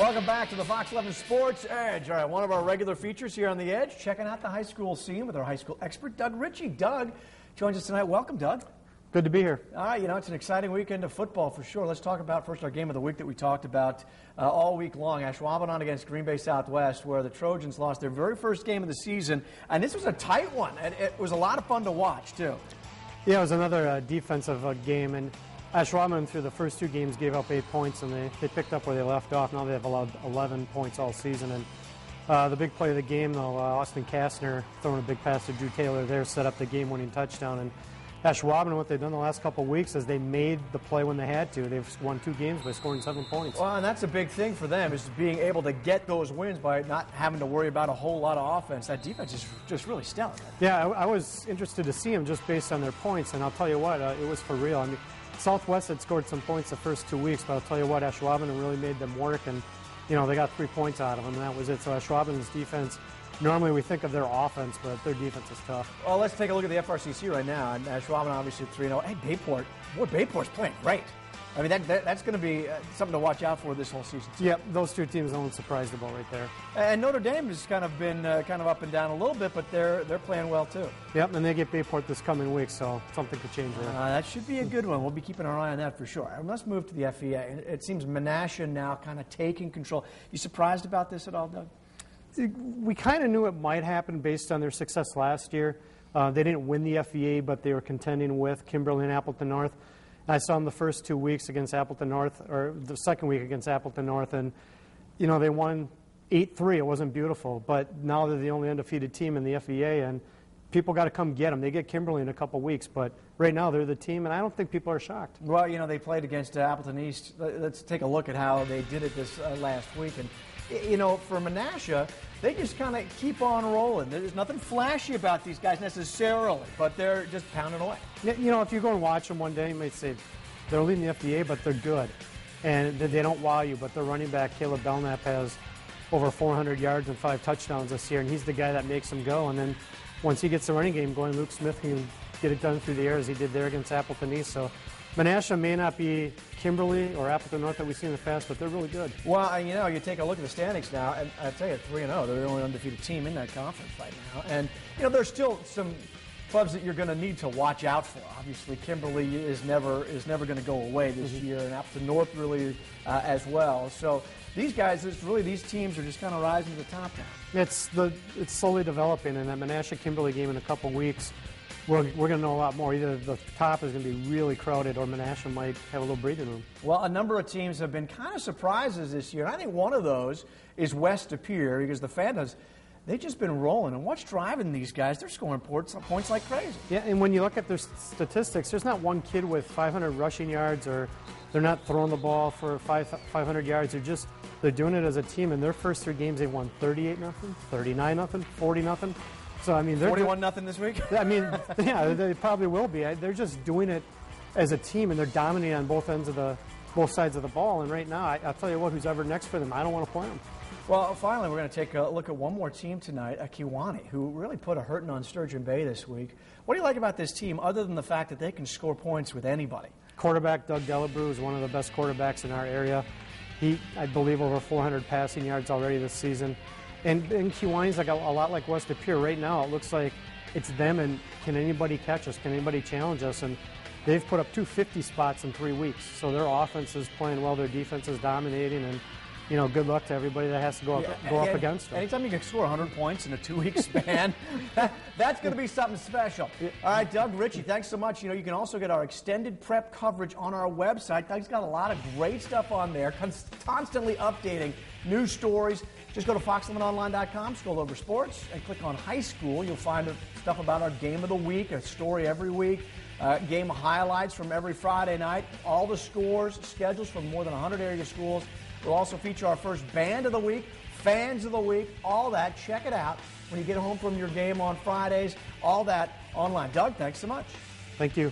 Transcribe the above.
Welcome back to the Fox 11 Sports Edge. All right, one of our regular features here on the Edge, checking out the high school scene with our high school expert, Doug Ritchay. Doug joins us tonight. Welcome, Doug. Good to be here. All right, it's an exciting weekend of football for sure. Let's talk about first our game of the week that we talked about all week long, Ashwaubenon against Green Bay Southwest, where the Trojans lost their very first game of the season. And this was a tight one, and it was a lot of fun to watch, too. Yeah, it was another defensive game, and Ashwaubenon through the first two games gave up 8 points, and they picked up where they left off. Now they have allowed 11 points all season. And the big play of the game, though, Austin Kastner throwing a big pass to Drew Taylor there, set up the game-winning touchdown. And Ashwaubenon, what they've done the last couple of weeks is they made the play when they had to. They've won 2 games by scoring 7 points. Well, and that's a big thing for them, is being able to get those wins by not having to worry about a whole lot of offense. That defense is just really stellar. Yeah, I was interested to see them just based on their points, and I'll tell you what, it was for real. I mean, Southwest had scored some points the first 2 weeks, but I'll tell you what, Ashwaubenon really made them work, and they got 3 points out of them, and that was it. So Ashwaubonon's defense, normally we think of their offense, but their defense is tough. Well, let's take a look at the FRCC right now. And Ashwaubenon obviously 3-0. Hey, Bayport. Boy, Bayport's playing great. I mean, that's going to be something to watch out for this whole season. Yep, those two teams, no one surprised about right there. And Notre Dame has kind of been kind of up and down a little bit, but they're playing well too. Yep, and they get Bayport this coming week, so something could change there. That should be a good one. We'll be keeping our eye on that for sure. And let's move to the FEA. It seems Menasha now kind of taking control. You surprised about this at all, Doug? We kind of knew it might happen based on their success last year. They didn't win the FEA, but they were contending with Kimberly and Appleton North. I saw them the first 2 weeks against Appleton North, or the second week against Appleton North, and they won 8-3. It wasn't beautiful, but now they're the only undefeated team in the FEA, and people got to come get them. They get Kimberly in a couple weeks, but right now they're the team, and I don't think people are shocked. Well, they played against Appleton East. Let's take a look at how they did it this last week. And for Menasha, they just kind of keep on rolling. There's nothing flashy about these guys necessarily, but they're just pounding away. If you go and watch them one day, you might say they're leading the FBA, but they're good. And they don't wow you, but their running back, Caleb Belknap, has over 400 yards and 5 touchdowns this year, and he's the guy that makes them go. And then once he gets the running game going, Luke Smith can get it done through the air as he did there against Appleton East. So Menasha may not be Kimberly or Appleton North that we've seen in the past, but they're really good. Well, you take a look at the standings now, and I tell you, 3-0. They're the only undefeated team in that conference right now. And, there's still some clubs that you're going to need to watch out for. Obviously, Kimberly is never going to go away this year, and Appleton North really as well. So these guys, these teams are just kind of rising to the top now. It's slowly developing, and that Menasha-Kimberly game in a couple weeks, we're going to know a lot more. Either the top is going to be really crowded or Menasha might have a little breathing room. Well, a number of teams have been kind of surprises this year, and I think one of those is West Superior, because the Fantas, they've just been rolling. And what's driving these guys? They're scoring points like crazy. Yeah, and when you look at their statistics, there's not one kid with 500 rushing yards, or they're not throwing the ball for 500 yards. They're doing it as a team. In their first 3 games, they've won 38-0, 39-0, 40-000. So, I mean, they're 41-0 this week? I mean, yeah, they probably will be. They're just doing it as a team, and they're dominating on both sides of the ball. And right now, I'll tell you what, who's ever next for them, I don't want to play them. Well, finally, we're going to take a look at one more team tonight, Kewanee, who really put a hurting on Sturgeon Bay this week. What do you like about this team, other than the fact that they can score points with anybody? Quarterback Doug Delabrew is one of the best quarterbacks in our area. He, I believe, over 400 passing yards already this season. And Kewanee's like a lot like West Superior. Right now, it looks like it's them, and can anybody catch us? Can anybody challenge us? And they've put up 250 spots in 3 weeks. So their offense is playing well. Their defense is dominating, and good luck to everybody that has to go up against them. Anytime you can score 100 points in a 2-week span, that's going to be something special. Yeah. All right, Doug Ritchay, thanks so much. You can also get our extended prep coverage on our website. Doug's got a lot of great stuff on there, constantly updating news stories. Just go to fox11online.com, scroll over sports, and click on high school. You'll find stuff about our game of the week, a story every week, game highlights from every Friday night, all the scores, schedules from more than 100 area schools. We'll also feature our first band of the week, fans of the week, all that. Check it out when you get home from your game on Fridays, all that online. Doug, thanks so much. Thank you.